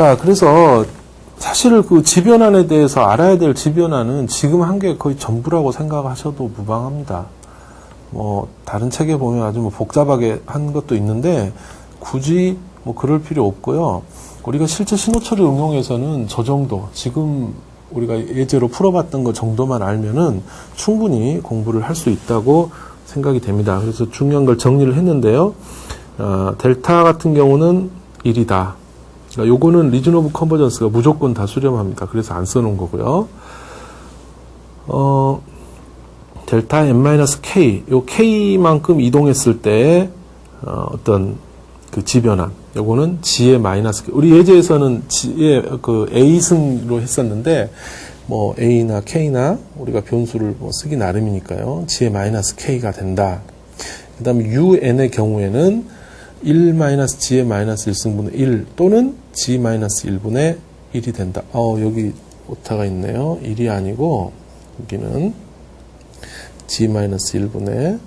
자, 그래서 사실 그 지변환에 대해서 알아야 될 지변환은 지금 한 게 거의 전부라고 생각하셔도 무방합니다. 뭐 다른 책에 보면 아주 뭐 복잡하게 한 것도 있는데 굳이 뭐 그럴 필요 없고요. 우리가 실제 신호처리 응용에서는 저 정도, 지금 우리가 예제로 풀어봤던 것 정도만 알면은 충분히 공부를 할 수 있다고 생각이 됩니다. 그래서 중요한 걸 정리를 했는데요. 델타 같은 경우는 1이다. 그러니까 요거는 리전 오브 컨버전스가 무조건 다 수렴합니다. 그래서 안 써놓은 거고요. 델타 n-k, 요 k만큼 이동했을 때 어떤 그 지변환, 요거는 g의 마이너스 k. 우리 예제에서는 g의 그 a승로 했었는데 뭐 a나 k나 우리가 변수를 뭐 쓰기 나름이니까요. g의 마이너스 k가 된다. 그다음에 un의 경우에는 1-g의 마이너스 1승분의 1 또는 g 마이너스 1분의 1이 된다. 여기 오타가 있네요. 1이 아니고 여기는 g 마이너스 1분의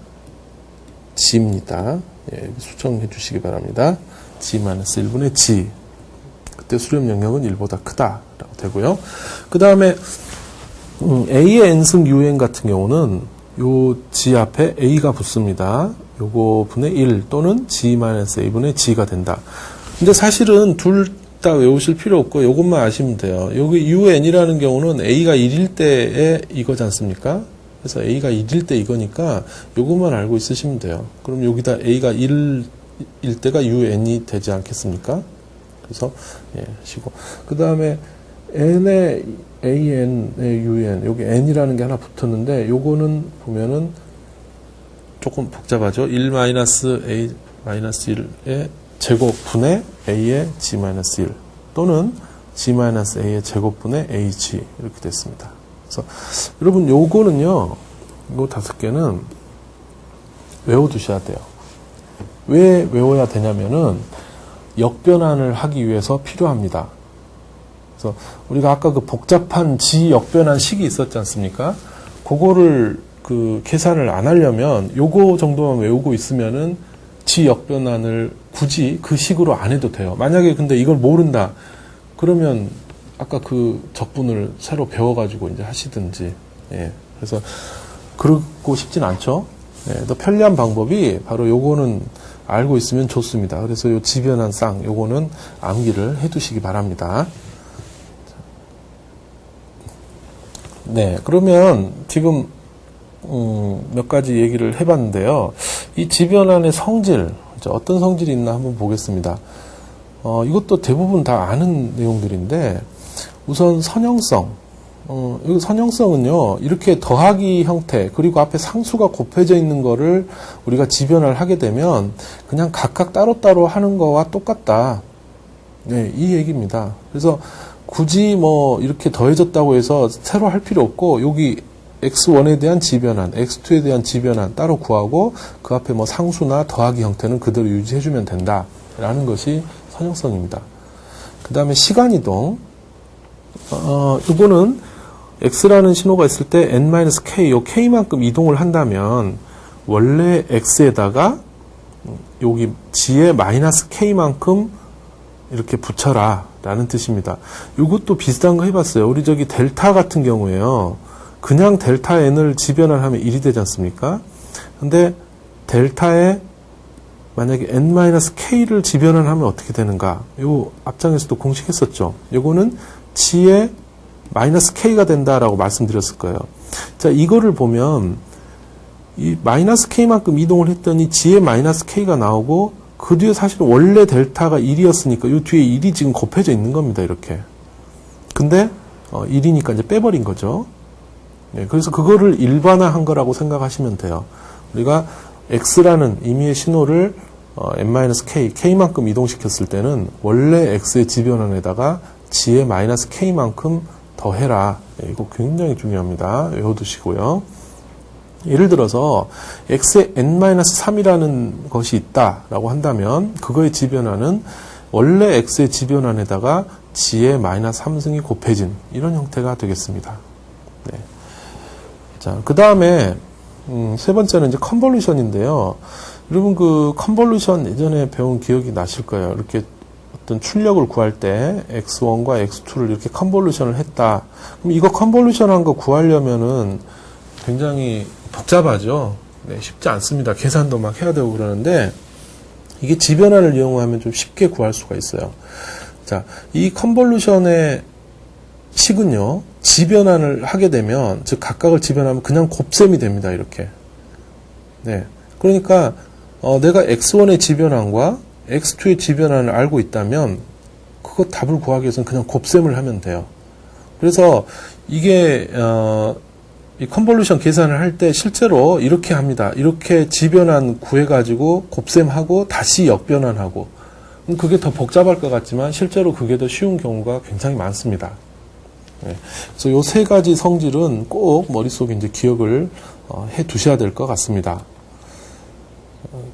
g입니다. 예, 수정해 주시기 바랍니다. g 마이너스 1분의 g. 그때 수렴 영역은 1보다 크다라고 되고요. 그 다음에 a의 n승 un 같은 경우는 요 g 앞에 a가 붙습니다. 요거 분의 1 또는 g-a분의 g가 된다. 근데 사실은 둘 다 외우실 필요 없고 요것만 아시면 돼요. 여기 un이라는 경우는 a가 1일 때에 이거지 않습니까? 그래서 a가 1일 때 이거니까 요것만 알고 있으시면 돼요. 그럼 여기다 a가 1일 때가 un이 되지 않겠습니까? 그래서 예, 시고. 그 다음에 n의 an의 un, 여기 n이라는 게 하나 붙었는데 요거는 보면은 조금 복잡하죠. 1-a-1의 제곱분의 a의 g-1 또는 g-a의 제곱분의 ag 이렇게 됐습니다. 그래서 여러분 요거는요, 요 5개는 외워두셔야 돼요. 왜 외워야 되냐면은 역변환을 하기 위해서 필요합니다. 그래서 우리가 아까 그 복잡한 g 역변환 식이 있었지 않습니까? 그거를 그 계산을 안 하려면 요거 정도만 외우고 있으면은 g 역변환을 굳이 그 식으로 안 해도 돼요. 만약에 근데 이걸 모른다 그러면 아까 그 적분을 새로 배워가지고 이제 하시든지. 예. 그래서 그러고 싶진 않죠. 예. 더 편리한 방법이 바로 요거는 알고 있으면 좋습니다. 그래서 요 지변환 쌍 요거는 암기를 해두시기 바랍니다. 네. 그러면 지금 몇 가지 얘기를 해봤는데요. 이 지변환의 성질, 어떤 성질이 있나 한번 보겠습니다. 이것도 대부분 다 아는 내용들인데, 우선 선형성. 이 선형성은요, 이렇게 더하기 형태, 그리고 앞에 상수가 곱해져 있는 거를 우리가 지변환을 하게 되면, 그냥 각각 따로따로 하는 거와 똑같다. 네, 이 얘기입니다. 그래서 굳이 뭐, 이렇게 더해졌다고 해서 새로 할 필요 없고, 여기 x1에 대한 지변환, x2에 대한 지변환 따로 구하고 그 앞에 뭐 상수나 더하기 형태는 그대로 유지해주면 된다라는 것이 선형성입니다. 그 다음에 시간이동. 이거는 x라는 신호가 있을 때 n-k, 요 k만큼 이동을 한다면 원래 x에다가 여기 g의 마이너스 k만큼 이렇게 붙여라 라는 뜻입니다. 이것도 비슷한 거 해봤어요. 우리 저기 델타 같은 경우에요. 그냥 델타 n을 지변환하면 1이 되지 않습니까? 근데 델타에 만약에 n-k를 지변환하면 어떻게 되는가? 요 앞장에서도 공식했었죠. 요거는 g의 마이너스 k가 된다라고 말씀드렸을 거예요. 자, 이거를 보면 이 마이너스 k만큼 이동을 했더니 g의 마이너스 k가 나오고 그 뒤에 사실은 원래 델타가 1이었으니까 요 뒤에 1이 지금 곱해져 있는 겁니다. 이렇게. 근데 1이니까 이제 빼버린 거죠. 네, 그래서 그거를 일반화한 거라고 생각하시면 돼요. 우리가 x라는 임의의 신호를 n-k, k만큼 이동시켰을 때는 원래 x의 지변환에다가 g의 마이너스 k만큼 더해라. 네, 이거 굉장히 중요합니다. 외워두시고요. 예를 들어서 x의 n-3이라는 것이 있다라고 한다면 그거의 지변환은 원래 x의 지변환에다가 g의 마이너스 3승이 곱해진 이런 형태가 되겠습니다. 네. 자, 그 다음에 세 번째는 이제 컨볼루션인데요. 여러분 그 컨볼루션 예전에 배운 기억이 나실 거예요. 이렇게 어떤 출력을 구할 때 x1과 x2를 이렇게 컨볼루션을 했다. 그럼 이거 컨볼루션한 거 구하려면은 굉장히 복잡하죠. 네, 쉽지 않습니다. 계산도 막 해야 되고 그러는데 이게 지변환을 이용하면 좀 쉽게 구할 수가 있어요. 자, 이 컨볼루션의 식은요, 지변환을 하게 되면, 즉 각각을 지변하면 그냥 곱셈이 됩니다. 이렇게. 네, 그러니까 내가 x1의 지변환과 x2의 지변환을 알고 있다면 그거 답을 구하기 위해서는 그냥 곱셈을 하면 돼요. 그래서 이게 이 컨볼루션 계산을 할 때 실제로 이렇게 합니다. 이렇게 지변환 구해가지고 곱셈하고 다시 역변환하고, 그게 더 복잡할 것 같지만 실제로 그게 더 쉬운 경우가 굉장히 많습니다. 네. 그래서 요 세 가지 성질은 꼭 머릿속에 이제 기억을 해 두셔야 될 것 같습니다.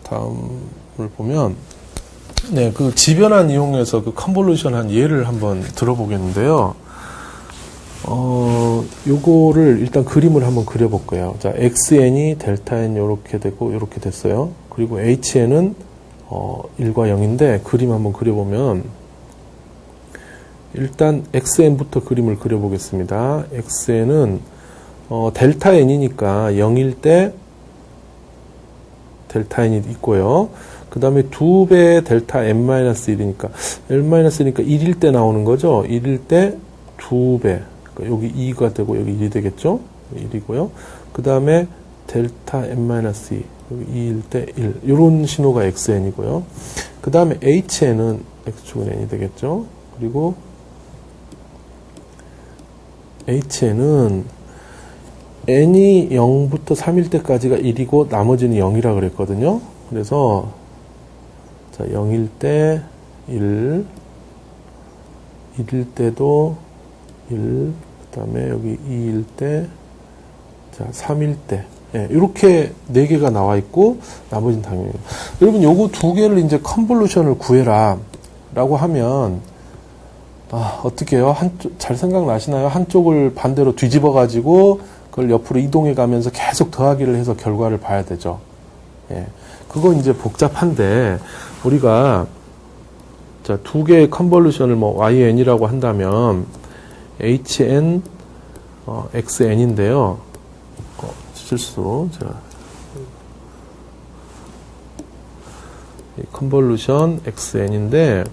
다음을 보면, 네, 그 지변환 이용해서 그 컨볼루션 한 예를 한번 들어보겠는데요. 요거를 일단 그림을 한번 그려볼게요. 자, xn이 델타 n 요렇게 되고 요렇게 됐어요. 그리고 hn은 1과 0인데 그림 한번 그려보면 일단 xn부터 그림을 그려보겠습니다. xn은 델타 n이니까 0일 때 델타 n이 있고요. 그 다음에 2배 델타 n-1이니까 n-1이니까 1일 때 나오는 거죠. 1일 때 2배. 여기 2가 되고 여기 1이 되겠죠. 1이고요. 그 다음에 델타 n-2 여기 2일 때 1. 이런 신호가 xn이고요. 그 다음에 hn은 x축은 n이 되겠죠. 그리고 hn은 n이 0부터 3일 때까지가 1이고 나머지는 0이라 그랬거든요. 그래서 자, 0일 때 1, 1일 때도 1, 그 다음에 여기 2일 때, 자, 3일 때. 예, 이렇게 4개가 나와 있고, 나머지는 당연히. 여러분, 요거 2개를 이제 컨볼루션을 구해라. 라고 하면, 어떻게 해요? 잘 생각나시나요? 한쪽을 반대로 뒤집어가지고, 그걸 옆으로 이동해 가면서 계속 더하기를 해서 결과를 봐야 되죠. 예. 그거 이제 복잡한데, 우리가, 자, 2개의 컨볼루션을 뭐, YN이라고 한다면, HN, XN인데요. 실수로, 제가, 컨볼루션 XN인데,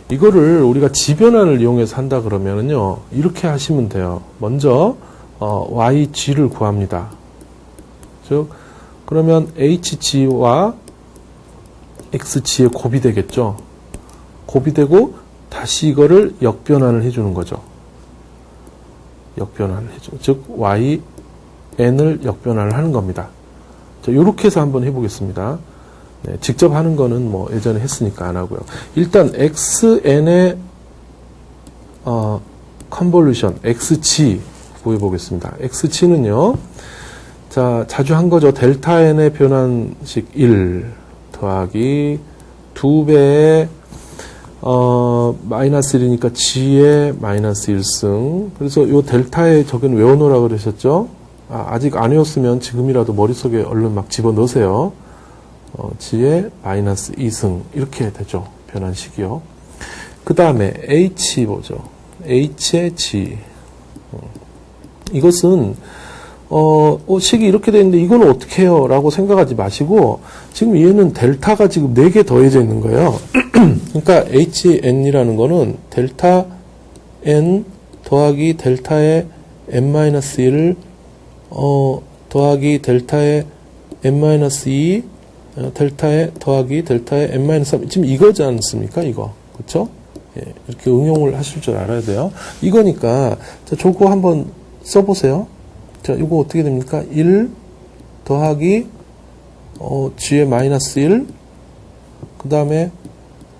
이거를 우리가 지변환을 이용해서 한다 그러면은요, 이렇게 하시면 돼요. 먼저, YG를 구합니다. 즉, 그러면 HG와 XG의 곱이 되겠죠. 곱이 되고, 다시 이거를 역변환을 해주는 거죠. 역변환을 해줘. 즉, YN을 역변환을 하는 겁니다. 자, 요렇게 해서 한번 해보겠습니다. 네, 직접 하는 거는 뭐 예전에 했으니까 안 하고요. 일단, XN의, 컨볼루션, XG 구해보겠습니다. XG는요, 자, 자주 한 거죠. 델타 N의 변환식 1 더하기 2배의 마이너스 1이니까 G의 마이너스 1승. 그래서 요 델타에 저기는 외워놓으라 그러셨죠? 아직 안 외웠으면 지금이라도 머릿속에 얼른 막 집어넣으세요. G의 마이너스 2승. 이렇게 되죠. 변환식이요. 그 다음에 H 보죠. H의 G. 이것은, 식이 이렇게 되어 있는데 이건 어떻게 해요? 라고 생각하지 마시고, 지금 얘는 델타가 지금 4개 더해져 있는 거예요. 그러니까 HN이라는 거는 델타 N 더하기 델타의 n-1 더하기 델타의 n-2 델타의 더하기 델타의 n-3 지금 이거지 않습니까? 이거. 그쵸? 예, 이렇게 응용을 하실 줄 알아야 돼요. 이거니까 자, 저거 한번 써보세요. 자, 이거 어떻게 됩니까? 1 더하기 G의 마이너스 1 그 다음에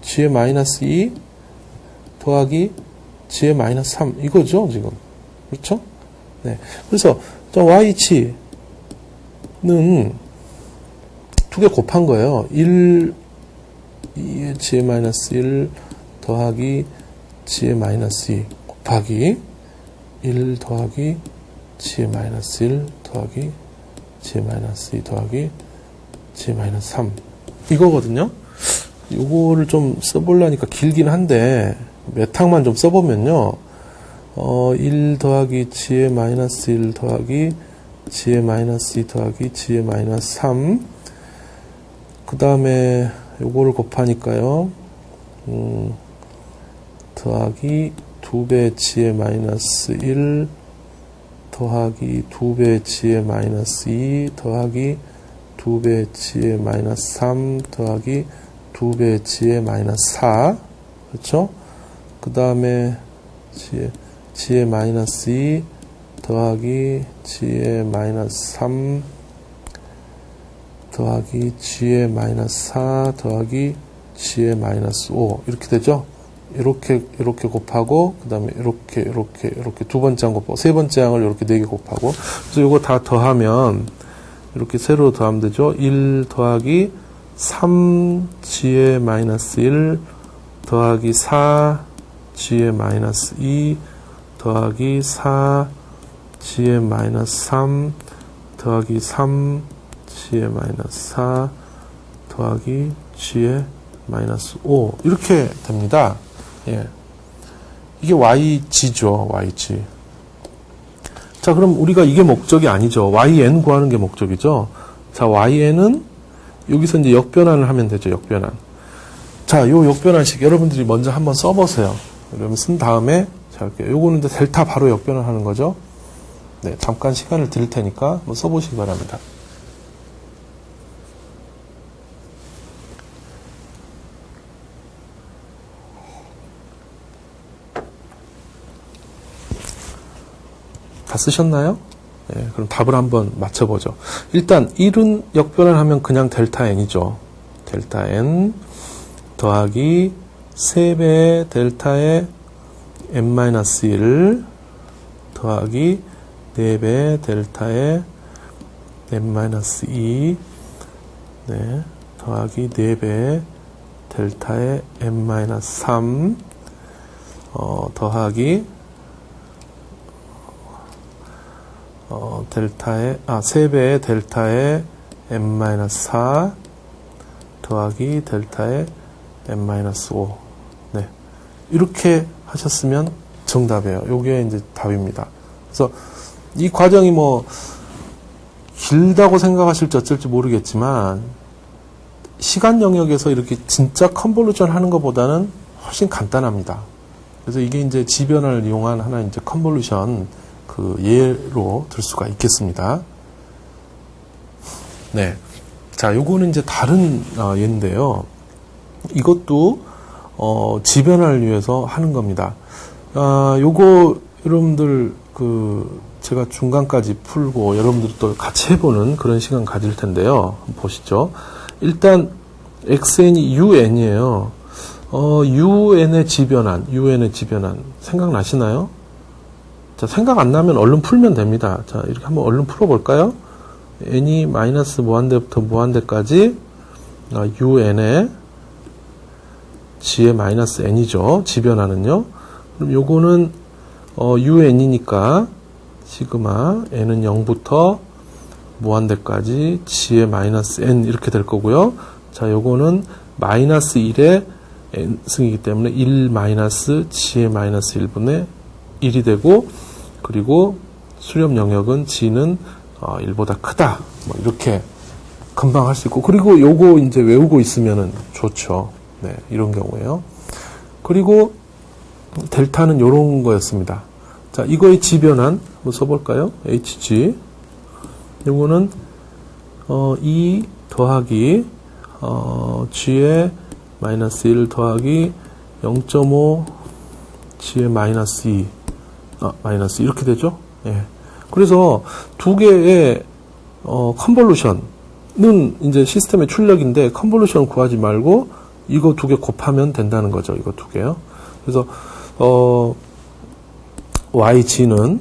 G의 마이너스 2 더하기 G의 마이너스 3 이거죠 지금. 그렇죠? 네. 그래서 YG는 2개 곱한 거예요. 1 2의 G의 마이너스 1 더하기 G의 마이너스 2 곱하기 1 더하기 G의 마이너스 1 더하기 G의 마이너스 2 더하기 G의 마이너스 3 이거거든요. 요거를 좀 써보려니까 길긴 한데, 몇 항만 좀 써보면요. 1 더하기 g의 마이너스 1 더하기 g의 마이너스 2 더하기 g의 마이너스 3. 그 다음에 요거를 곱하니까요. 더하기 2배 g의 마이너스 1 더하기 2배 g의 마이너스 2 더하기 2배 g의 마이너스 3 더하기 2배 g의 마이너스 4. 그렇죠? 그 다음에 g의 마이너스 2 더하기 g의 마이너스 3 더하기 g의 마이너스 4 더하기 g의 마이너스 5 이렇게 되죠? 이렇게 곱하고 그 다음에 이렇게 두 번째 항 곱하고 세 번째 항을 이렇게 4개 곱하고 그래서 이거 다 더하면 이렇게 세로 더하면 되죠? 1 더하기 3g의 마이너스 1 더하기 4g의 마이너스 2 더하기 4g의 마이너스 3 더하기 3g의 마이너스 4 더하기 g의 마이너스 5 이렇게 됩니다. 예. 이게 yg죠. yg. 자, 그럼 우리가 이게 목적이 아니죠. yn 구하는 게 목적이죠. 자,yn은 여기서 이제 역변환을 하면 되죠. 역변환. 자, 요 역변환식 여러분들이 먼저 한번 써보세요. 그러면 쓴 다음에 자, 이렇게 요거는 이제 델타 바로 역변환하는 거죠. 네, 잠깐 시간을 드릴 테니까 한번 써보시기 바랍니다. 다 쓰셨나요? 네, 그럼 답을 한번 맞춰보죠. 일단 1은 역변을 하면 그냥 델타 n이죠. 델타 n 더하기 3배의 델타의 n-1 더하기 4배의 델타의 n-2 네, 더하기 4배의 델타의 n-3 더하기 델타의 3배의 델타의 n-4 더하기 델타의 n-5 네. 이렇게 하셨으면 정답이에요. 요게 이제 답입니다. 그래서 이 과정이 뭐 길다고 생각하실지 어쩔지 모르겠지만 시간 영역에서 이렇게 진짜 컨볼루션 하는 것보다는 훨씬 간단합니다. 그래서 이게 이제 지변환을 이용한 하나 이제 컨볼루션 그 예로 들 수가 있겠습니다. 네. 자, 요거는 이제 다른 예인데요. 이것도 지변환을 위해서 하는 겁니다. 요거 여러분들 제가 중간까지 풀고 여러분들이 또 같이 해보는 그런 시간 가질 텐데요. 한번 보시죠. 일단 xn이 un이에요. un의 지변환 생각나시나요? 자, 생각 안 나면 얼른 풀면 됩니다. 자, 이렇게 한번 얼른 풀어볼까요? n이 마이너스 무한대부터 무한대까지 un의 g의 마이너스 n이죠. 지변환은요. 그럼 요거는 un이니까 시그마 n은 0부터 무한대까지 g의 마이너스 n 이렇게 될 거고요. 자, 요거는 마이너스 1의 n승이기 때문에 1 마이너스 g의 마이너스 1분의 1이 되고 그리고 수렴 영역은 g는 1보다 크다. 뭐 이렇게 금방 할 수 있고 그리고 요거 이제 외우고 있으면은 좋죠. 네, 이런 경우에요. 그리고 델타는 요런 거였습니다. 자, 이거의 지변환 한번 써볼까요? hg 요거는 2 더하기 g의 마이너스 1 더하기 0.5 g의 마이너스 2 마이너스 이렇게 되죠. 예. 그래서 두 개의 컨볼루션은 이제 시스템의 출력인데 컨볼루션 구하지 말고 이거 두 개 곱하면 된다는 거죠. 이거 두 개요. 그래서 yg는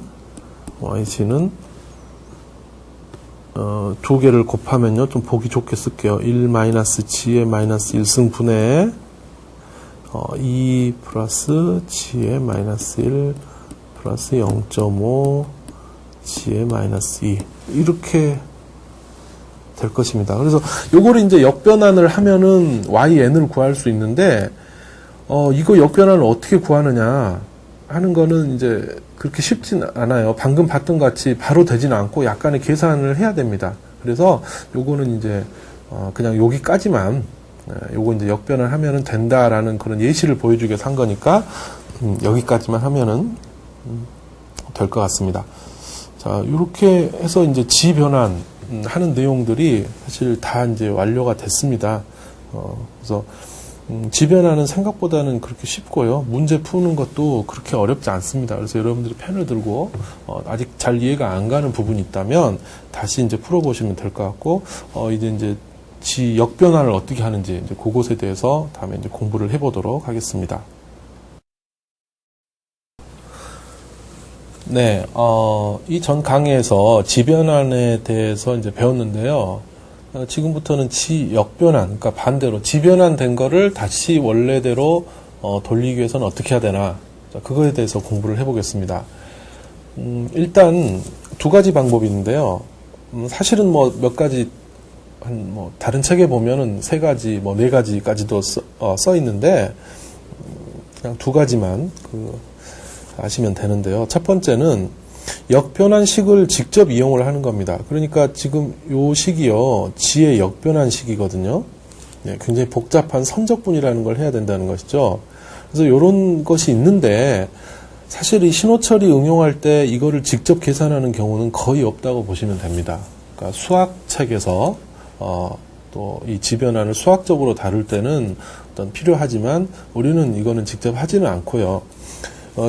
두 개를 곱하면요. 좀 보기 좋게 쓸게요. 1 마이너스 g의 마이너스 1승분의 2 플러스 g의 마이너스 1 플러스 0.5 g의 마이너스 2 이렇게 될 것입니다. 그래서 요거를 이제 역변환을 하면은yn을 구할 수 있는데, 이거 역변환을 어떻게 구하느냐 하는 거는 이제 그렇게 쉽진 않아요. 방금 봤던 같이 바로 되지는 않고 약간의 계산을 해야 됩니다. 그래서 요거는 이제 그냥 여기까지만, 요거 이제 역변을 하면은 된다라는 그런 예시를 보여주기 위해서 한 거니까 여기까지만 하면은 될 것 같습니다. 자, 이렇게 해서 이제 지변환 하는 내용들이 사실 다 이제 완료가 됐습니다. 그래서 지변환은 생각보다는 그렇게 쉽고요. 문제 푸는 것도 그렇게 어렵지 않습니다. 그래서 여러분들이 펜을 들고 아직 잘 이해가 안 가는 부분이 있다면 다시 이제 풀어보시면 될 것 같고, 이제 지 역변환을 어떻게 하는지 이제 그것에 대해서 다음에 이제 공부를 해보도록 하겠습니다. 네, 이 전 강의에서 지변환에 대해서 이제 배웠는데요. 지금부터는 지역변환, 그러니까 반대로 지변환 된 거를 다시 원래대로 돌리기 위해서는 어떻게 해야 되나, 자, 그거에 대해서 공부를 해보겠습니다. 일단 두 가지 방법이 있는데요. 사실은 뭐 몇 가지 다른 책에 보면은 세 가지, 네 가지까지도 써 있는데 그냥 두 가지만 아시면 되는데요. 첫 번째는 역변환식을 직접 이용을 하는 겁니다. 그러니까 지금 요 식이요, 지의 역변환식이거든요. 네, 굉장히 복잡한 선적분이라는 걸 해야 된다는 것이죠. 그래서 이런 것이 있는데 사실 이 신호처리 응용할 때 이거를 직접 계산하는 경우는 거의 없다고 보시면 됩니다. 그러니까 수학책에서 또 이 지변환을 수학적으로 다룰 때는 어떤 필요하지만 우리는 이거는 직접 하지는 않고요.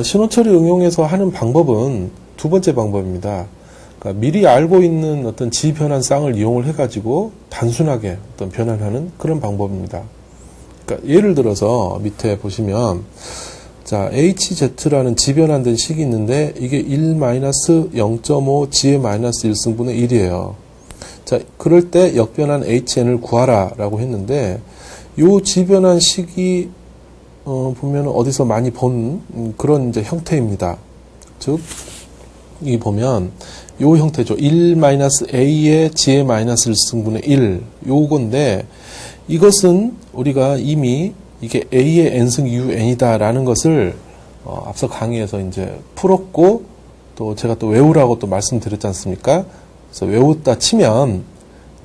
신호처리 응용해서 하는 방법은 두 번째 방법입니다. 그러니까 미리 알고 있는 어떤 지변환쌍을 이용을 해가지고 단순하게 어떤 변환하는 그런 방법입니다. 그러니까 예를 들어서 밑에 보시면 자, HZ라는 지변환된 식이 있는데 이게 1-0.5 G의 마이너스 1승분의 1이에요. 자, 그럴 때 역변환 HN을 구하라 라고 했는데 요 지변환 식이 보면 어디서 많이 본 그런 이제 형태입니다. 즉, 이 보면 요 형태죠. 1-a의 g의 마이너스 1승분의 1 요건데 이것은 우리가 이미 이게 a의 n승 un이다 라는 것을 앞서 강의에서 이제 풀었고 또 제가 또 외우라고 또 말씀드렸지 않습니까? 그래서 외웠다 치면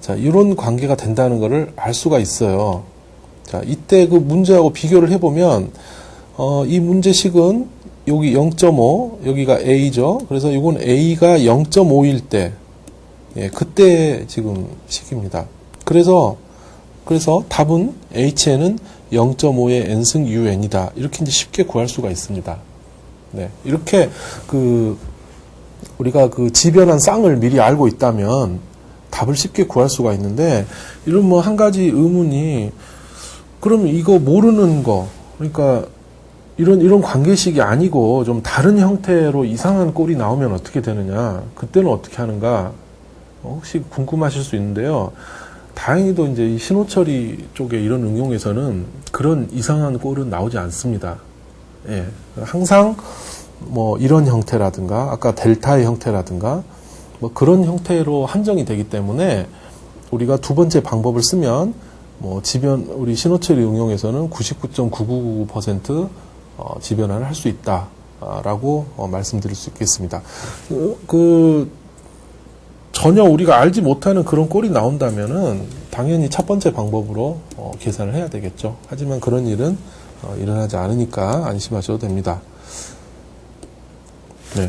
자, 이런 관계가 된다는 것을 알 수가 있어요. 자, 이때 그 문제하고 비교를 해보면, 이 문제식은 여기 0.5, 여기가 A죠. 그래서 이건 A가 0.5일 때, 예, 그때 지금 식입니다. 그래서 답은 HN은 0.5의 N승 UN이다. 이렇게 이제 쉽게 구할 수가 있습니다. 네. 이렇게 우리가 그 지변환 쌍을 미리 알고 있다면 답을 쉽게 구할 수가 있는데, 이런 뭐 한 가지 의문이 그럼 이거 모르는 거, 그러니까 이런 관계식이 아니고 좀 다른 형태로 이상한 꼴이 나오면 어떻게 되느냐, 그때는 어떻게 하는가, 혹시 궁금하실 수 있는데요. 다행히도 이제 이 신호처리 쪽에 이런 응용에서는 그런 이상한 꼴은 나오지 않습니다. 예. 항상 뭐 이런 형태라든가, 아까 델타의 형태라든가, 뭐 그런 형태로 한정이 되기 때문에 우리가 두 번째 방법을 쓰면 우리 신호처리 응용에서는 99.999% 지변환을 할 수 있다라고 말씀드릴 수 있겠습니다. 전혀 우리가 알지 못하는 그런 꼴이 나온다면은 당연히 첫 번째 방법으로 계산을 해야 되겠죠. 하지만 그런 일은 일어나지 않으니까 안심하셔도 됩니다. 네.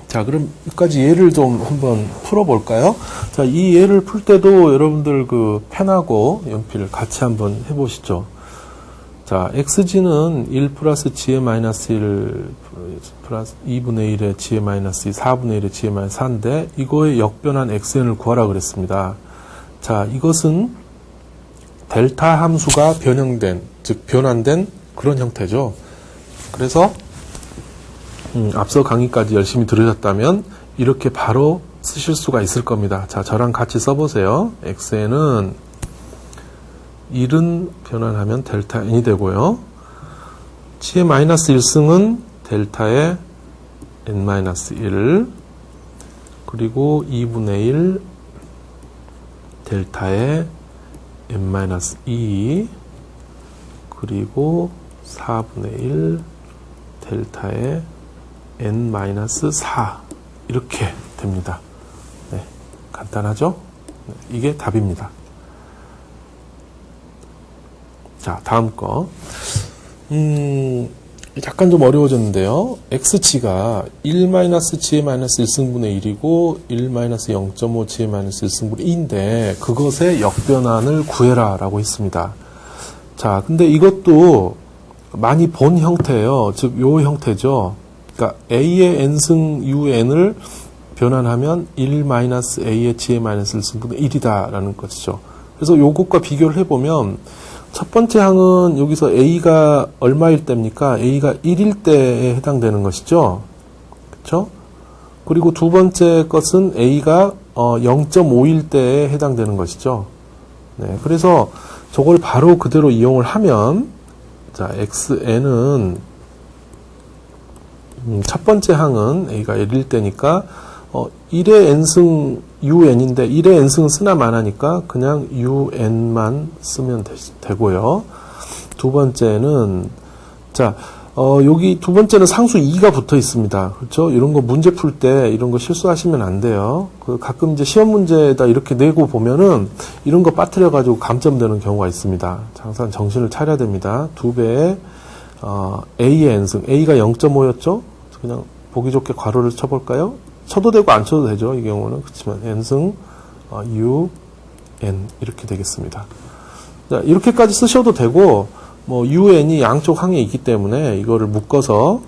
자, 그럼 여기까지 예를 좀 한번 풀어볼까요? 자, 이 예를 풀 때도 여러분들 그 펜하고 연필 같이 한번 해보시죠. 자, xg는 1 플러스 g의 마이너스 1 플러스 2분의 1의 g의 마이너스 2, 4분의 1의 g의 마이너스 4인데 이거의 역변환 xn을 구하라 그랬습니다. 자, 이것은 델타 함수가 변형된, 즉 변환된 그런 형태죠. 그래서 앞서 강의까지 열심히 들으셨다면 이렇게 바로 쓰실 수가 있을 겁니다. 자, 저랑 같이 써보세요. xn은 1은 변환하면 델타 n이 되고요. g의 마이너스 1승은 델타의 n-1 그리고 2분의 1 델타의 n-2 그리고 4분의 1 델타의 n-4 이렇게 됩니다. 네, 간단하죠? 네, 이게 답입니다. 자, 다음 거. 약간 좀 어려워졌는데요. x치가 1-g의-1승분의 1이고 1-0.5g의-1승분의 2인데 그것의 역변환을 구해라 라고 했습니다. 자, 근데 이것도 많이 본 형태예요. 즉, 요 형태죠. 그러니까 a의 n승 un을 변환하면 1-a의 g의-1승분의 1이다 라는 것이죠. 그래서 요것과 비교를 해보면 첫 번째 항은 여기서 a가 얼마일 때입니까? a가 1일 때에 해당되는 것이죠. 그렇죠? 그리고 두 번째 것은 a가 0.5일 때에 해당되는 것이죠. 네, 그래서 저걸 바로 그대로 이용을 하면 자, xn은 첫 번째 항은 a가 1일 때니까 1의 n승 un인데 1의 n승은 쓰나 마나니까 그냥 un만 쓰면 되고요. 두 번째는 자 여기 두 번째는 상수 2가 붙어 있습니다. 그렇죠? 이런 거 문제 풀 때 이런 거 실수하시면 안 돼요. 가끔 이제 시험 문제에다 이렇게 내고 보면은 이런 거 빠뜨려 가지고 감점되는 경우가 있습니다. 항상 정신을 차려야 됩니다. 2배의 a의 n승 a가 0.5였죠? 그냥 보기 좋게 괄호를 쳐볼까요? 쳐도 되고 안 쳐도 되죠. 이 경우는. 그렇지만 n승 u n 이렇게 되겠습니다. 자, 이렇게까지 쓰셔도 되고 뭐 un이 양쪽 항에 있기 때문에 이거를 묶어서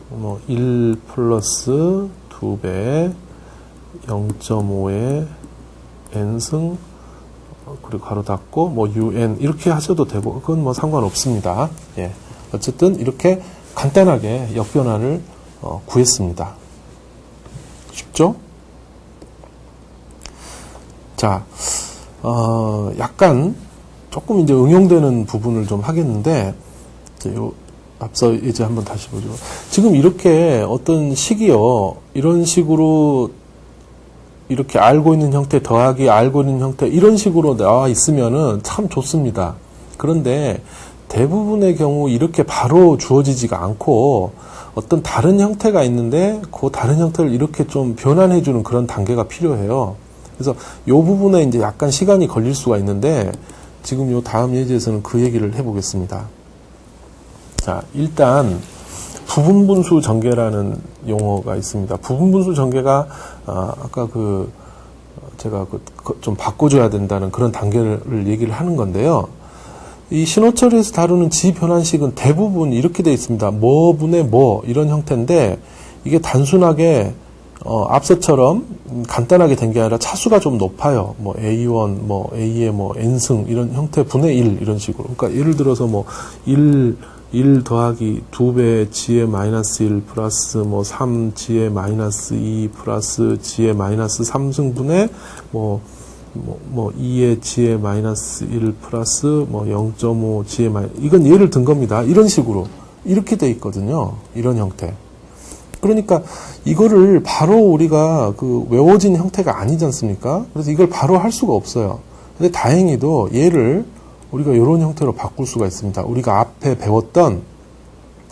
뭐 1 플러스 2배 0.5의 n승 그리고 가로 닫고 뭐 un 이렇게 하셔도 되고 그건 뭐 상관없습니다. 예. 어쨌든 이렇게 간단하게 역변환을 구했습니다. 쉽죠? 자, 약간 조금 이제 응용되는 부분을 좀 하겠는데, 앞서 이제 한번 다시 보죠. 지금 이렇게 어떤 식이요, 이런 식으로 이렇게 알고 있는 형태 더하기 알고 있는 형태 이런 식으로 나와 있으면은 참 좋습니다. 그런데 대부분의 경우 이렇게 바로 주어지지가 않고 어떤 다른 형태가 있는데 그 다른 형태를 이렇게 좀 변환해 주는 그런 단계가 필요해요. 그래서 이 부분에 이제 약간 시간이 걸릴 수가 있는데 지금 요 다음 예제에서는 그 얘기를 해보겠습니다. 자, 일단 부분분수 전개라는 용어가 있습니다. 부분분수 전개가 아까 제가 좀 바꿔줘야 된다는 그런 단계를 얘기를 하는 건데요. 이 신호처리에서 다루는 지변환식은 대부분 이렇게 되어 있습니다. 뭐분의 뭐 이런 형태인데 이게 단순하게 앞서처럼 간단하게 된 게 아니라 차수가 좀 높아요. 뭐 A1, 뭐 A의 뭐 N승 이런 형태 분의 1 이런 식으로. 그러니까 예를 들어서 뭐 1 더하기 2배 G의 마이너스 1 플러스 뭐 3 G의 마이너스 2 플러스 G의 마이너스 3승분의 뭐 2의 G의 마이너스 1 플러스 뭐 0.5 G의 마이너스 이건 예를 든 겁니다. 이런 식으로 이렇게 돼 있거든요. 이런 형태. 그러니까 이거를 바로 우리가 외워진 형태가 아니지 않습니까? 그래서 이걸 바로 할 수가 없어요. 근데 다행히도 얘를 우리가 이런 형태로 바꿀 수가 있습니다. 우리가 앞에 배웠던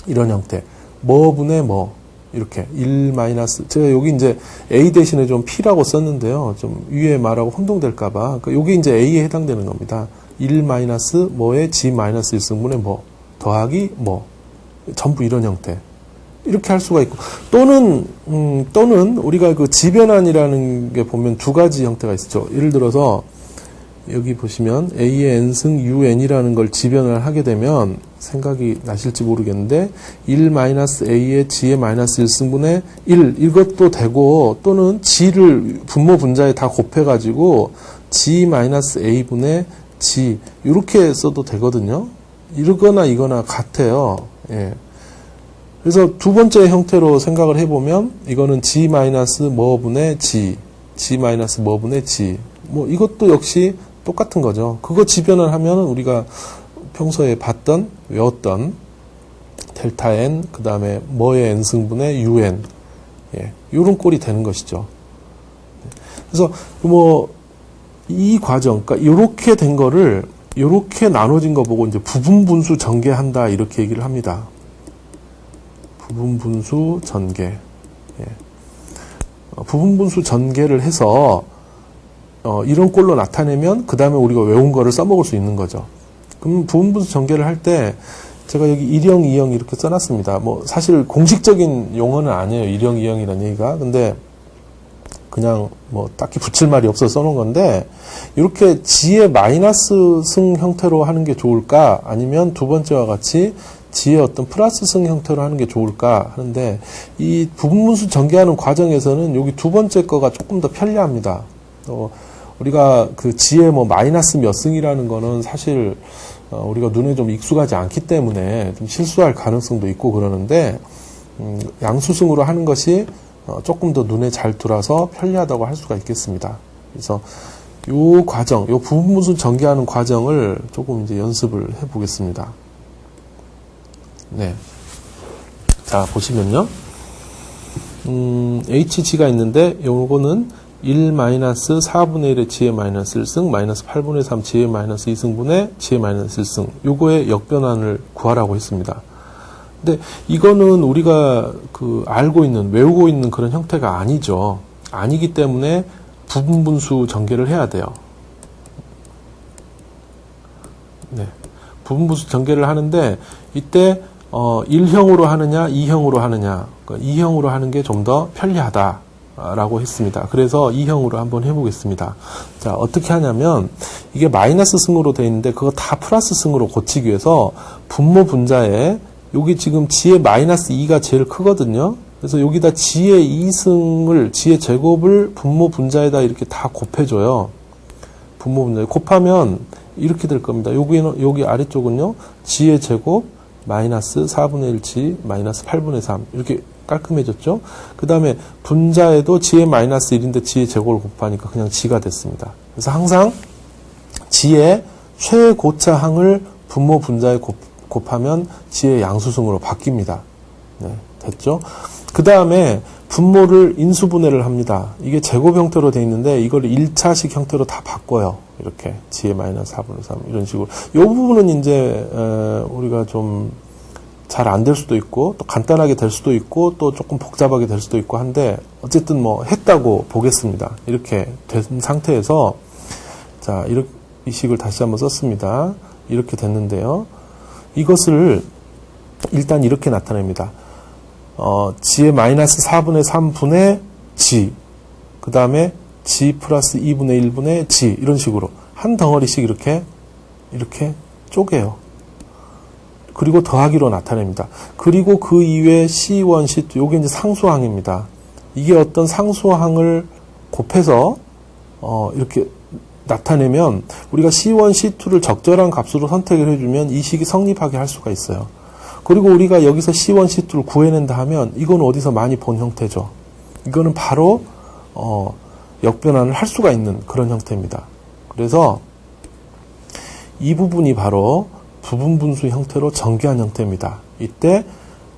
이런 형태. 뭐분의 뭐 이렇게 1 마이너스 제가 여기 이제 A 대신에 좀 P라고 썼는데요. 좀 위에 말하고 혼동될까봐. 그러니까 여기 이제 A에 해당되는 겁니다. 1 마이너스 뭐의 G 마이너스 1승분의 뭐 더하기 뭐 전부 이런 형태. 이렇게 할 수가 있고 또는 우리가 지변환이라는 게 보면 두 가지 형태가 있죠. 예를 들어서 여기 보시면 A의 N승 UN이라는 걸 지변을 하게 되면 생각이 나실지 모르겠는데 1-A의 G의 마이너스 1승분의 1 이것도 되고 또는 G를 분모 분자에 다 곱해가지고 G-A분의 G 이렇게 써도 되거든요. 이거나 같아요. 예. 그래서 두 번째 형태로 생각을 해보면 이거는 G-뭐분의 G G-뭐분의 G 뭐 이것도 역시 똑같은 거죠. 그거 지변을 하면 우리가 평소에 봤던 외웠던 델타 n 그 다음에 뭐의 n승분의 un 이런 꼴이 되는 것이죠. 그래서 뭐 이 과정, 그러니까 이렇게 된 거를 이렇게 나눠진 거 보고 이제 부분 분수 전개한다 이렇게 얘기를 합니다. 부분 분수 전개. 예. 부분 분수 전개를 해서 이런 꼴로 나타내면 그 다음에 우리가 외운 거를 써먹을 수 있는 거죠. 그럼 부분 분수 전개를 할 때 제가 여기 1형, 2형 이렇게 써놨습니다. 뭐 사실 공식적인 용어는 아니에요. 1형, 2형이라는 얘기가. 근데 그냥 뭐 딱히 붙일 말이 없어서 써놓은 건데 이렇게 G의 마이너스 승 형태로 하는 게 좋을까? 아니면 두 번째와 같이 G의 어떤 플러스 승 형태로 하는 게 좋을까? 하는데 이 부분분수 전개하는 과정에서는 여기 두 번째 거가 조금 더 편리합니다. 우리가 그 G의 뭐 마이너스 몇 승이라는 거는 사실 우리가 눈에 좀 익숙하지 않기 때문에 좀 실수할 가능성도 있고 그러는데 양수승으로 하는 것이 조금 더 눈에 잘 들어와서 편리하다고 할 수가 있겠습니다. 그래서 요 과정, 요 부분분수 전개하는 과정을 조금 이제 연습을 해 보겠습니다. 네. 자, 보시면요. HG가 있는데 요거는 1-4분의 1의 G의 마이너스 1승, 마이너스 8분의 3 G의 마이너스 2승분의 G의 마이너스 1승. 요거의 역변환을 구하라고 했습니다. 근데 이거는 우리가 알고 있는, 외우고 있는 그런 형태가 아니죠. 아니기 때문에 부분분수 전개를 해야 돼요. 네. 부분분수 전개를 하는데 이때 1형으로 하느냐, 2형으로 하느냐. 2형으로 하는 게 좀 더 편리하다라고 했습니다. 그래서 2형으로 한번 해보겠습니다. 자, 어떻게 하냐면 이게 마이너스 승으로 되어 있는데 그거 다 플러스 승으로 고치기 위해서 분모 분자에 여기 지금 G의 마이너스 2가 제일 크거든요. 그래서 여기다 G의 2승을, G의 제곱을 분모 분자에다 이렇게 다 곱해줘요. 분모 분자에 곱하면 이렇게 될 겁니다. 여기 아래쪽은요, G의 제곱, 마이너스 4분의 1 G, 마이너스 8분의 3. 이렇게 깔끔해졌죠? 그 다음에 분자에도 G의 마이너스 1인데 G의 제곱을 곱하니까 그냥 G가 됐습니다. 그래서 항상 G의 최고차항을 분모 분자에 곱하면 G의 양수승으로 바뀝니다. 네, 됐죠? 그 다음에 분모를 인수분해를 합니다. 이게 제곱 형태로 되어 있는데 이걸 1차식 형태로 다 바꿔요. 이렇게 G의 마이너스 4분의 3 이런 식으로. 이 부분은 이제 우리가 좀 잘 안 될 수도 있고 또 간단하게 될 수도 있고 또 조금 복잡하게 될 수도 있고 한데 어쨌든 뭐 했다고 보겠습니다. 이렇게 된 상태에서 자, 이 식을 다시 한번 썼습니다. 이렇게 됐는데요. 이것을 일단 이렇게 나타냅니다. G의 마이너스 4분의 3분의 G, 그 다음에 G 플러스 2분의 1분의 G, 이런 식으로 한 덩어리씩 이렇게 쪼개요. 그리고 더하기로 나타냅니다. 그리고 그 이외에 C1, C2, 요게 이제 상수항입니다. 이게 어떤 상수항을 곱해서 이렇게 나타내면 우리가 C1, C2를 적절한 값으로 선택을 해주면 이 식이 성립하게 할 수가 있어요. 그리고 우리가 여기서 C1, C2를 구해낸다 하면 이건 어디서 많이 본 형태죠. 이거는 바로 역변환을 할 수가 있는 그런 형태입니다. 그래서 이 부분이 바로 부분분수 형태로 전개한 형태입니다. 이때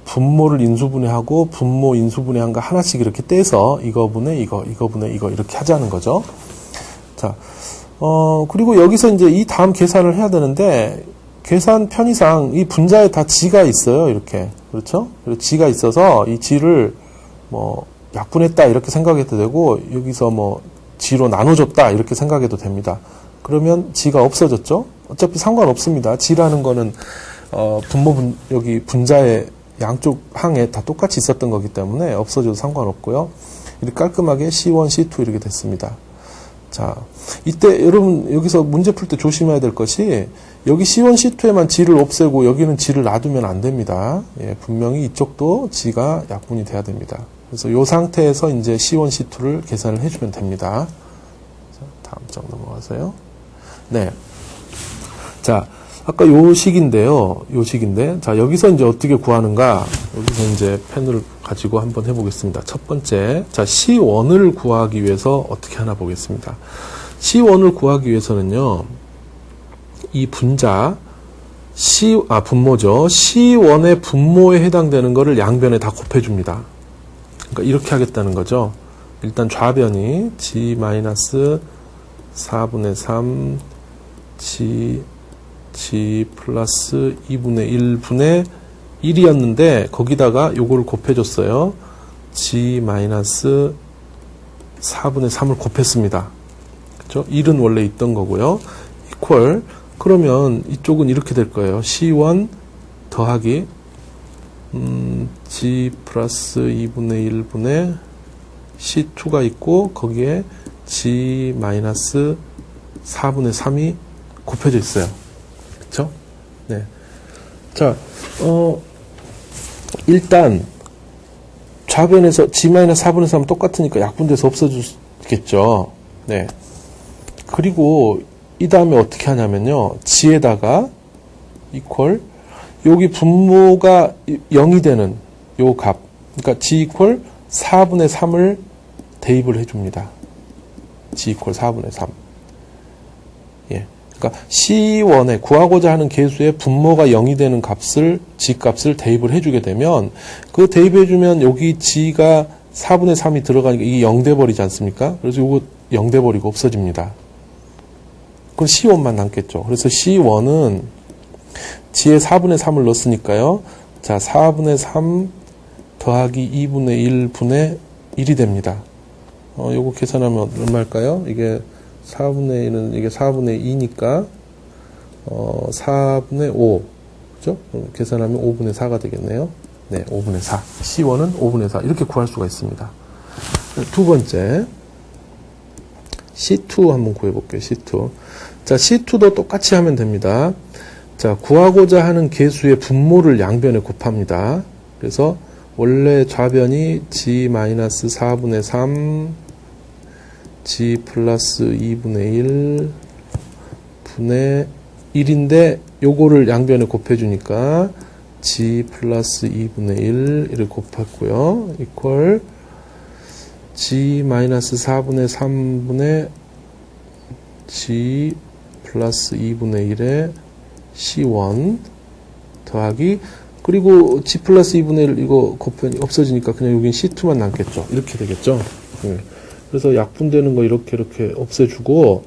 분모를 인수분해하고 분모 인수분해한 거 하나씩 이렇게 떼서 이거분의 이거분의 이거 이렇게 하자는 거죠. 자, 그리고 여기서 이제 이 다음 계산을 해야 되는데 계산 편의상 이 분자에 다 G가 있어요. 이렇게. 그렇죠? 그리고 G가 있어서 이 G를 뭐 약분했다 이렇게 생각해도 되고 여기서 뭐 G로 나눠줬다 이렇게 생각해도 됩니다. 그러면 G가 없어졌죠? 어차피 상관없습니다. G라는 거는 여기 분자의 양쪽 항에 다 똑같이 있었던 거기 때문에 없어져도 상관없고요. 이렇게 깔끔하게 C1, C2 이렇게 됐습니다. 자, 이때 여러분 여기서 문제 풀 때 조심해야 될 것이 여기 C1, C2에만 G를 없애고 여기는 G를 놔두면 안 됩니다. 예, 분명히 이쪽도 G가 약분이 돼야 됩니다. 그래서 이 상태에서 이제 C1, C2를 계산을 해주면 됩니다. 자, 다음 장 넘어가세요. 네. 자, 아까 요 식인데요. 요 식인데. 자, 여기서 이제 어떻게 구하는가? 여기서 이제 펜을 가지고 한번 해보겠습니다. 첫 번째. 자, C1을 구하기 위해서 어떻게 하나 보겠습니다. C1을 구하기 위해서는요. 이 분자, 분모죠. C1의 분모에 해당되는 거를 양변에 다 곱해줍니다. 그러니까 이렇게 하겠다는 거죠. 일단 좌변이 G-4분의 4분의 3 G 플러스 2분의 1분의 1이었는데 거기다가 요거를 곱해줬어요. G 마이너스 4분의 3을 곱했습니다. 그쵸? 1은 원래 있던 거고요. 이퀄. 그러면 이쪽은 이렇게 될 거예요. C1 더하기 G 플러스 2분의 1분의 C2가 있고 거기에 G 마이너스 4분의 3이 곱해져 있어요. 그쵸? 네. 자, 일단 좌변에서 G 마이너스 4분의 3은 똑같으니까 약분돼서 없어지겠죠. 네. 그리고 이 다음에 어떻게 하냐면요. G에다가 이퀄 여기 분모가 0이 되는 요 값. 그러니까 G 이퀄 4분의 3을 대입을 해줍니다. G 이퀄 4분의 3. 예. 그러니까 C1에 구하고자 하는 계수의 분모가 0이 되는 값을, G 값을 대입을 해주게 되면, 그 대입해주면 여기 G가 4분의 3이 들어가니까 이게 0 돼버리지 않습니까? 그래서 이거 0 돼버리고 없어집니다. 그럼 C1만 남겠죠. 그래서 C1은 G에 4분의 3을 넣었으니까요. 자, 4분의 3 더하기 2분의 1분의 1이 됩니다. 요거 계산하면 얼마일까요? 이게 4분의 1은 이게 4분의 2니까 4분의 5. 그죠? 계산하면 5분의 4가 되겠네요. 네, 5분의 4. C1은 5분의 4. 이렇게 구할 수가 있습니다. 두 번째. C2 한번 구해볼게요. C2. 자, C2도 똑같이 하면 됩니다. 자, 구하고자 하는 계수의 분모를 양변에 곱합니다. 그래서 원래 좌변이 G-4분의 3 G 플러스 2분의 1 분의 1인데 요거를 양변에 곱해주니까 G 플러스 2분의 1 이를 곱했고요. 이퀄 G 마이너스 4분의 3분의 G 플러스 2분의 1에 C1 더하기 그리고 G 플러스 2분의 1 이거 곱하니 없어지니까 그냥 여긴 C2만 남겠죠. 이렇게 되겠죠. 네. 그래서 약분되는 거 이렇게 없애주고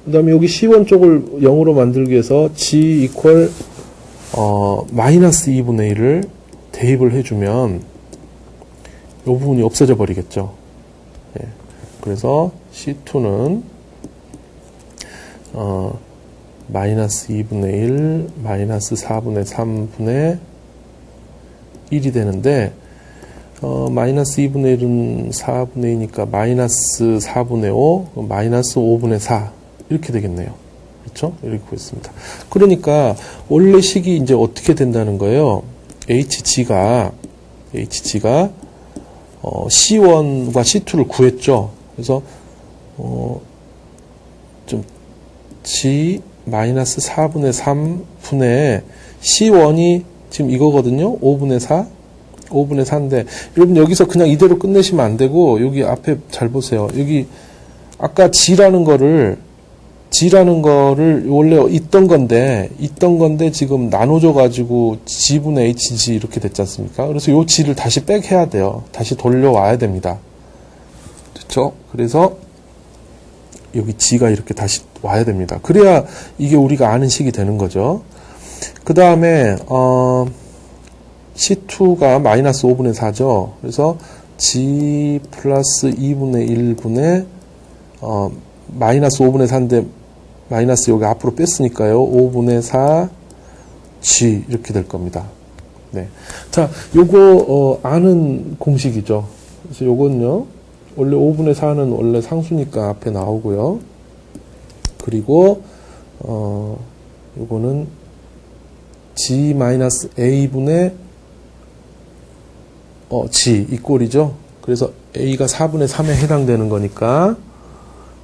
그 다음에 여기 C1 쪽을 0으로 만들기 위해서 G 이퀄 마이너스 2분의 1을 대입을 해주면 이 부분이 없어져 버리겠죠. 예. 그래서 C2는 마이너스 2분의 1 마이너스 4분의 3분의 1이 되는데 마이너스 2분의 1은 4분의 2니까 마이너스 4분의 5 마이너스 5분의 4 이렇게 되겠네요. 그렇죠? 이렇게 구했습니다. 그러니까 원래 식이 이제 어떻게 된다는 거예요. HG가 C1과 C2를 구했죠. 그래서 좀 G 마이너스 4분의 3분의 C1이 지금 이거거든요. 5분의 4 4인데 여러분 여기서 그냥 이대로 끝내시면 안 되고 여기 앞에 잘 보세요. 여기 아까 G라는 거를 원래 있던 건데 지금 나눠져 가지고 G분의 HG 이렇게 됐지 않습니까? 그래서 요 G를 다시 백해야 돼요. 다시 돌려와야 됩니다. 그렇죠? 그래서 여기 G가 이렇게 다시 와야 됩니다. 그래야 이게 우리가 아는 식이 되는 거죠. 그 다음에 C2가 마이너스 5분의 4죠. 그래서 G 플러스 2분의 1분의 마이너스 5분의 4인데 마이너스 여기 앞으로 뺐으니까요. 5분의 4 G 이렇게 될 겁니다. 네. 자, 요거 요거는 공식이죠. 그래서 요건요. 원래 5분의 4는 원래 상수니까 앞에 나오고요. 그리고 요거는 G-A분의 G 이 꼴이죠. 그래서 A가 4분의 3에 해당되는 거니까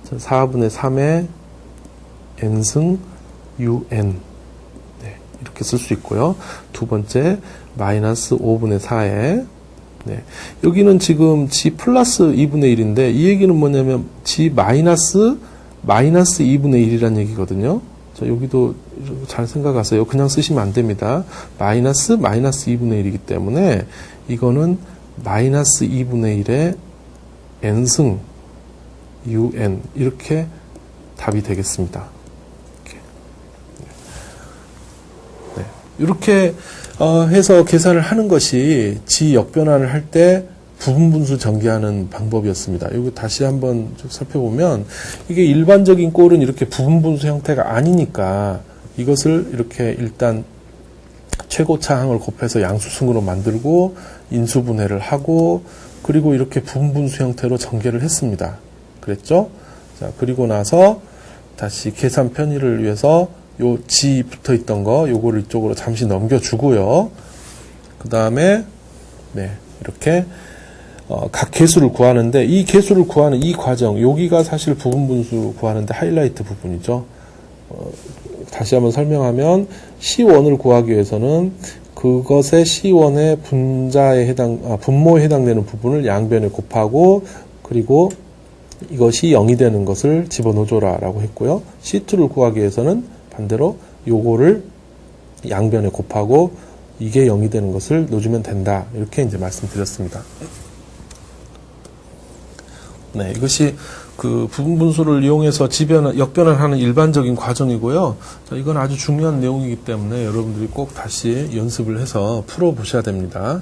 4분의 3의 n승 un 네, 이렇게 쓸 수 있고요. 두 번째 마이너스 5분의 4에 네, 여기는 지금 G 플러스 2분의 1인데 이 얘기는 뭐냐면 G 마이너스 2분의 1이라는 얘기거든요. 자, 여기도 잘 생각하세요. 그냥 쓰시면 안 됩니다. 마이너스 2분의 1이기 때문에 이거는 마이너스 2분의 1의 n승 un 이렇게 답이 되겠습니다. 네. 이렇게 해서 계산을 하는 것이 지 역변환을 할 때 부분분수 전개하는 방법이었습니다. 이거 다시 한번 좀 살펴보면 이게 일반적인 꼴은 이렇게 부분분수 형태가 아니니까 이것을 이렇게 일단 최고차항을 곱해서 양수승으로 만들고 인수분해를 하고 그리고 이렇게 부분분수 형태로 전개를 했습니다. 그랬죠? 자, 그리고 나서 다시 계산 편의를 위해서 요 G 붙어 있던 거 요거를 이쪽으로 잠시 넘겨주고요. 그 다음에 네, 이렇게 각 개수를 구하는데 이 개수를 구하는 이 과정 여기가 사실 부분분수 구하는데 하이라이트 부분이죠. 다시 한번 설명하면 C1을 구하기 위해서는 그것의 C1의 분모에 해당되는 부분을 양변에 곱하고 그리고 이것이 0이 되는 것을 집어넣어줘라 라고 했고요. C2를 구하기 위해서는 반대로 요거를 양변에 곱하고 이게 0이 되는 것을 넣어주면 된다. 이렇게 이제 말씀드렸습니다. 네, 이것이 그 부분분수를 이용해서 역변환하는 일반적인 과정이고요. 자, 이건 아주 중요한 내용이기 때문에 여러분들이 꼭 다시 연습을 해서 풀어보셔야 됩니다.